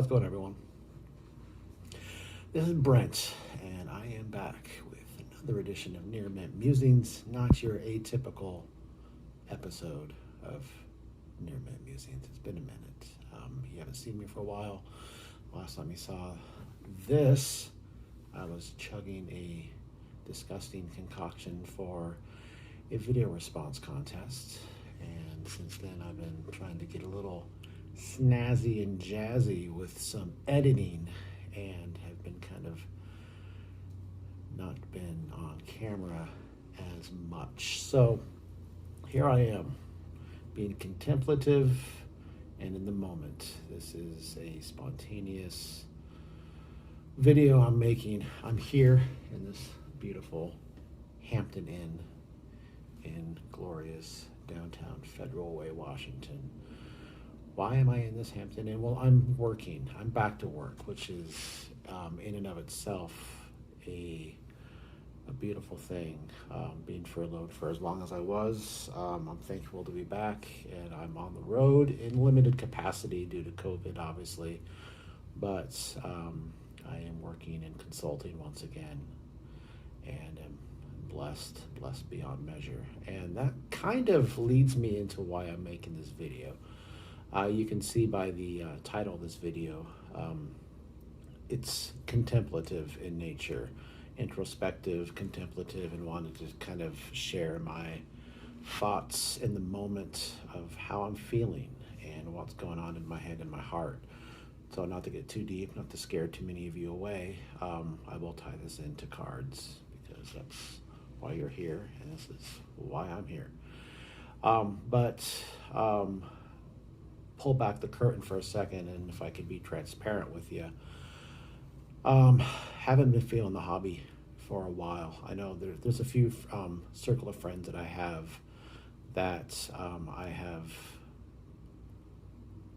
How's it going, everyone? This is Brent, and I am back with another edition of Near Mint Musings, not your atypical episode of Near Mint Musings. It's been a minute. You haven't seen me for a while. Last time you saw this, I was chugging a disgusting concoction for a video response contest, and since then I've been trying to get a little snazzy and jazzy with some editing and have been kind of not been on camera as much. So here I am, being contemplative and in the moment. This is a spontaneous video I'm making. I'm here in this beautiful Hampton Inn in glorious downtown Federal Way, Washington. Why am I in this Hampton Inn? Well, I'm working. I'm back to work, which is in and of itself a beautiful thing. Being furloughed for as long as I was, I'm thankful to be back, and I'm on the road in limited capacity due to COVID, obviously, but I am working and consulting once again, and am blessed beyond measure. And that kind of leads me into why I'm making this video. You can see by the title of this video, it's contemplative in nature, introspective, contemplative, and wanted to kind of share my thoughts in the moment of how I'm feeling and what's going on in my head and my heart. So not to get too deep, not to scare too many of you away, I will tie this into cards because that's why you're here, and this is why I'm here. But pull back the curtain for a second, and if I could be transparent with you, haven't been feeling the hobby for a while. I know there's a few circle of friends that I have that I have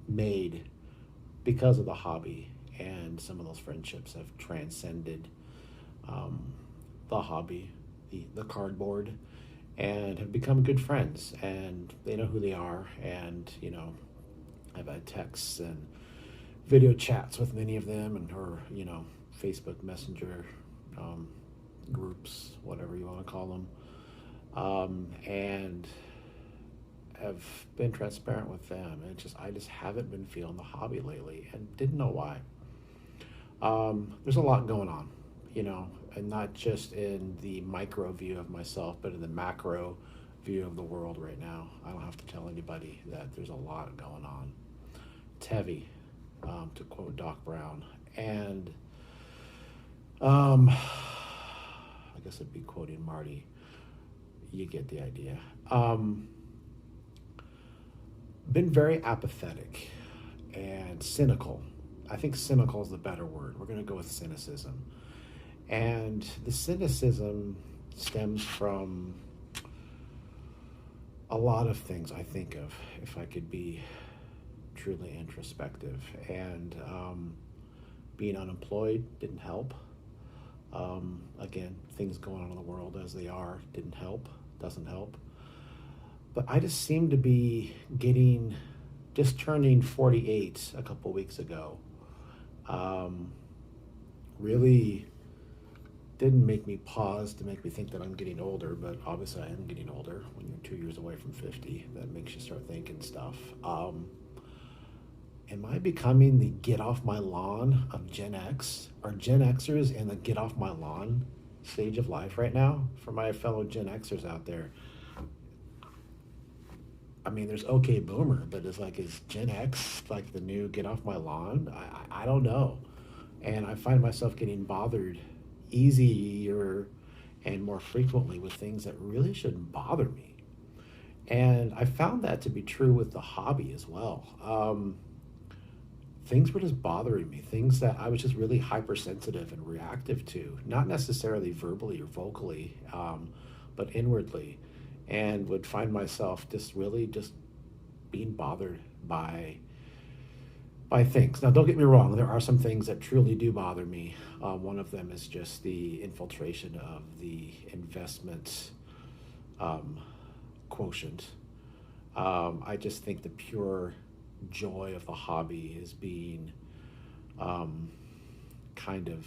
made because of the hobby, and some of those friendships have transcended the hobby, the cardboard, and have become good friends, and they know who they are. And I've had texts and video chats with many of them, or Facebook Messenger groups, whatever you want to call them, and have been transparent with them. And I just haven't been feeling the hobby lately, and didn't know why. There's a lot going on, and not just in the micro view of myself, but in the macro view of the world right now. I don't have to tell anybody that there's a lot going on. It's heavy, to quote Doc Brown, and I guess I'd be quoting Marty. You get the idea. Been very apathetic and cynical. I think cynical is the better word. We're going to go with cynicism. And the cynicism stems from a lot of things I think of, if I could be truly introspective. And being unemployed didn't help. Again, things going on in the world as they are didn't help, doesn't help. But I just seem to be just turning 48 a couple weeks ago. Really didn't make me pause to make me think that I'm getting older, but obviously I am getting older. When you're 2 years away from 50, that makes you start thinking stuff. Am I becoming the get off my lawn of Gen X? Are Gen Xers in the get off my lawn stage of life right now? For my fellow Gen Xers out there, I mean, there's okay boomer, but is Gen X like the new get off my lawn? I don't know. And I find myself getting bothered easier and more frequently with things that really shouldn't bother me. And I found that to be true with the hobby as well. Things were just bothering me, things that I was just really hypersensitive and reactive to, not necessarily verbally or vocally, but inwardly, and would find myself just really just being bothered by things. Now, don't get me wrong, there are some things that truly do bother me. One of them is just the infiltration of the investment quotient. I just think the pure joy of the hobby is being kind of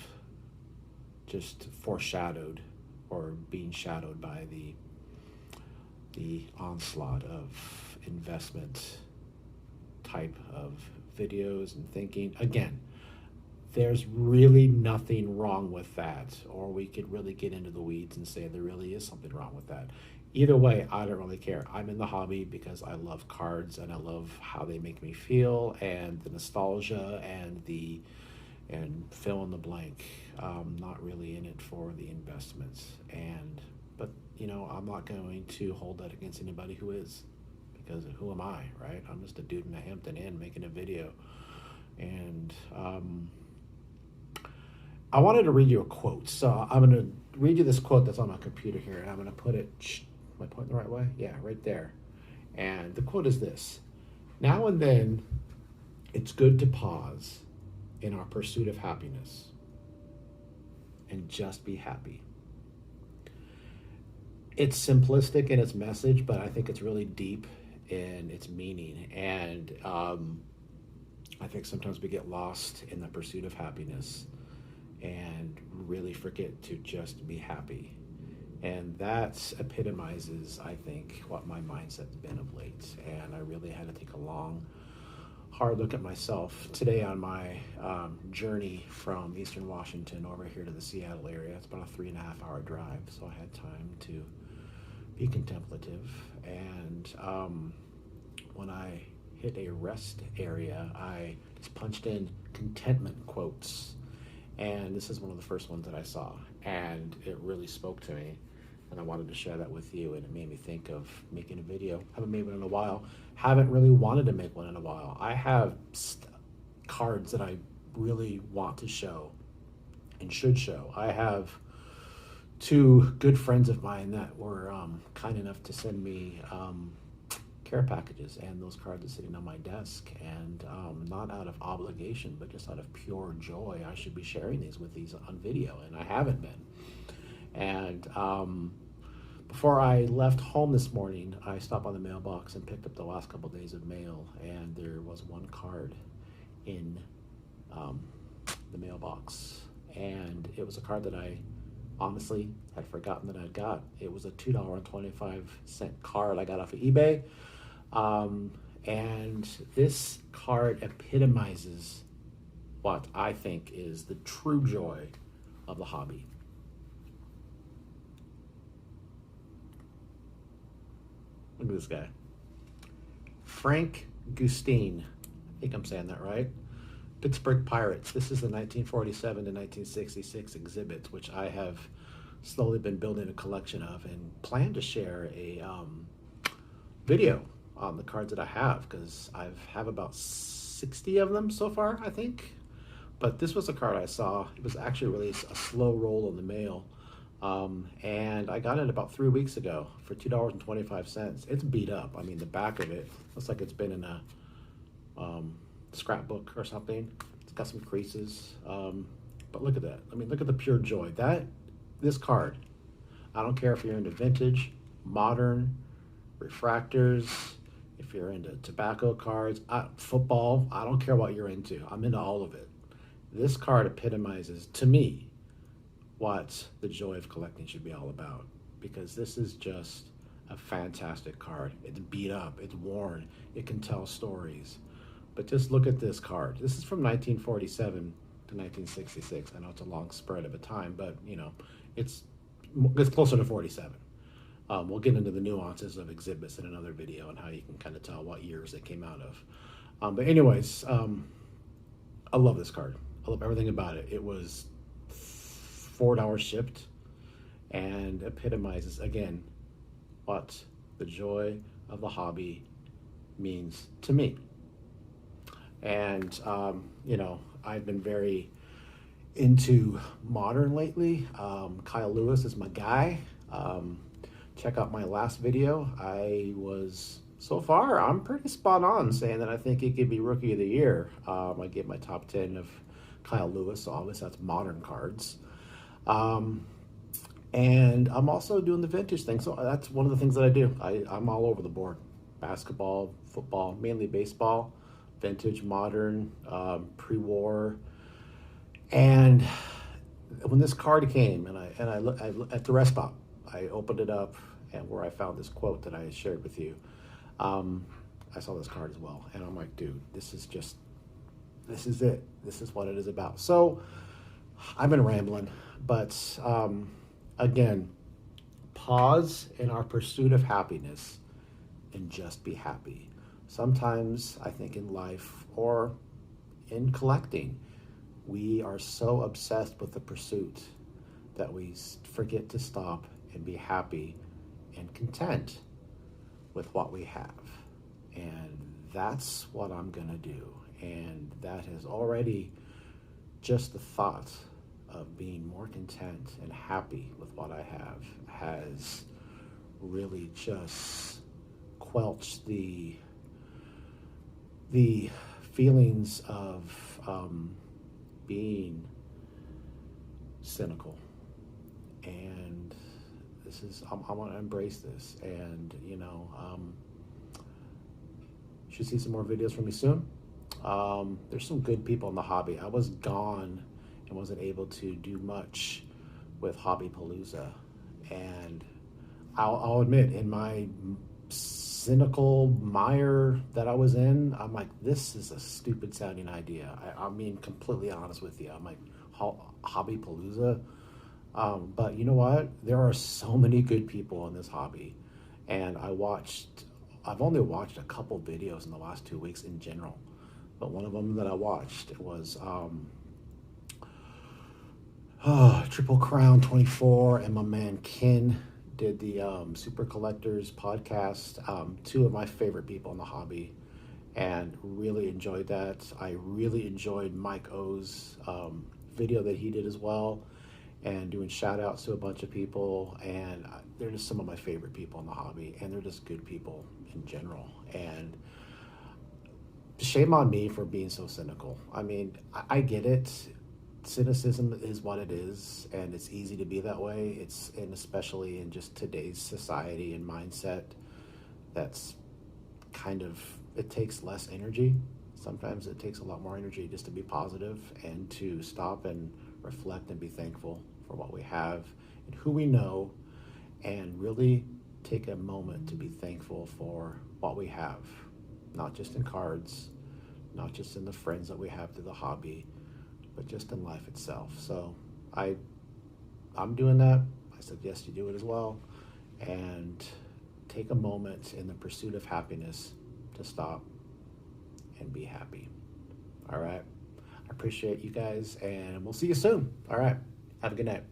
just foreshadowed or being shadowed by the onslaught of investment type of videos and thinking. Again, there's really nothing wrong with that, or we could really get into the weeds and say there really is something wrong with that. Either way, I don't really care. I'm in the hobby because I love cards and I love how they make me feel and the nostalgia and fill in the blank. Not really in it for the investments. But I'm not going to hold that against anybody who is, because who am I, right? I'm just a dude in a Hampton Inn making a video. And I wanted to read you a quote. So I'm going to read you this quote that's on my computer here, and I'm going to put it, am I pointing the right way? Yeah, right there. And the quote is this: "Now and then, it's good to pause in our pursuit of happiness and just be happy." It's simplistic in its message, but I think it's really deep in its meaning. And I think sometimes we get lost in the pursuit of happiness and really forget to just be happy. And that epitomizes, I think, what my mindset's been of late. And I really had to take a long, hard look at myself today on my journey from Eastern Washington over here to the Seattle area. It's about a 3.5 hour drive, so I had time to be contemplative. And when I hit a rest area, I just punched in contentment quotes. And this is one of the first ones that I saw. And it really spoke to me. And I wanted to share that with you. And it made me think of making a video. Haven't made one in a while. Haven't really wanted to make one in a while. I have cards that I really want to show and should show. I have 2 good friends of mine that were kind enough to send me care packages, and those cards are sitting on my desk, and not out of obligation, but just out of pure joy. I should be sharing these on video, and I haven't been. And before I left home this morning, I stopped by the mailbox and picked up the last couple of days of mail, and there was one card in the mailbox, and it was a card that I honestly had forgotten that I'd got. It was a $2.25 card I got off of eBay. And this card epitomizes what I think is the true joy of the hobby. Look at this guy. Frank Gustine. I think I'm saying that right. Pittsburgh Pirates. This is the 1947 to 1966 exhibits, which I have slowly been building a collection of and plan to share a video on the cards that I have, because I have about 60 of them so far, I think. But this was a card I saw. It was actually really a slow roll in the mail. And I got it about 3 weeks ago for $2.25. It's beat up. I mean, the back of it looks like it's been in a scrapbook or something. It's got some creases. But look at that. I mean, look at the pure joy. This card, I don't care if you're into vintage, modern, refractors, if you're into tobacco cards, football, I don't care what you're into. I'm into all of it. This card epitomizes, to me, what the joy of collecting should be all about, because this is just a fantastic card. It's beat up, it's worn, it can tell stories. But just look at this card. This is from 1947 to 1966. I know it's a long spread of a time, but it's closer to 47. We'll get into the nuances of exhibits in another video and how you can kind of tell what years they came out of. But anyways, I love this card. I love everything about it. It was $4 shipped and epitomizes, again, what the joy of the hobby means to me. And, I've been very into modern lately. Kyle Lewis is my guy. Check out my last video. So far, I'm pretty spot on saying that I think he could be Rookie of the Year. I gave my top 10 of Kyle Lewis, so obviously that's modern cards. And I'm also doing the vintage thing, so that's one of the things that I do. I'm all over the board. Basketball, football, mainly baseball, vintage, modern, pre-war, And when this card came, I look at the rest stop, I opened it up, and where I found this quote that I shared with you, um, I saw this card as well, and I'm like, dude, this is it. This is what it is about. So I've been rambling, but again, pause in our pursuit of happiness and just be happy. Sometimes I think in life or in collecting, we are so obsessed with the pursuit that we forget to stop and be happy and content with what we have. And that's what I'm going to do. And that has already, just the thought of being more content and happy with what I have has really just quelched the feelings of being cynical. And this is I want to embrace this, and should see some more videos from me soon. There's some good people in the hobby. I was gone and wasn't able to do much with Hobby Palooza, and I'll admit, in my cynical mire that I was in, I'm like, this is a stupid sounding idea. I mean, completely honest with you. I'm like, Hobby Palooza. But you know what? There are so many good people in this hobby. And I've only watched a couple videos in the last 2 weeks in general. But one of them that I watched was Triple Crown 24, and my man Ken did the Super Collectors podcast. Two of my favorite people in the hobby, and really enjoyed that. I really enjoyed Mike O's video that he did as well, and doing shout outs to a bunch of people. And they're just some of my favorite people in the hobby, and they're just good people in general. And shame on me for being so cynical. I mean, I get it. Cynicism is what it is, and it's easy to be that way. And especially in just today's society and mindset, that's kind of, it takes less energy. Sometimes it takes a lot more energy just to be positive and to stop and reflect and be thankful for what we have and who we know, and really take a moment to be thankful for what we have, not just in cards, not just in the friends that we have through the hobby, but just in life itself. So I'm doing that. I suggest you do it as well, and take a moment in the pursuit of happiness to stop and be happy. All right. I appreciate you guys, and we'll see you soon. All right. Have a good night.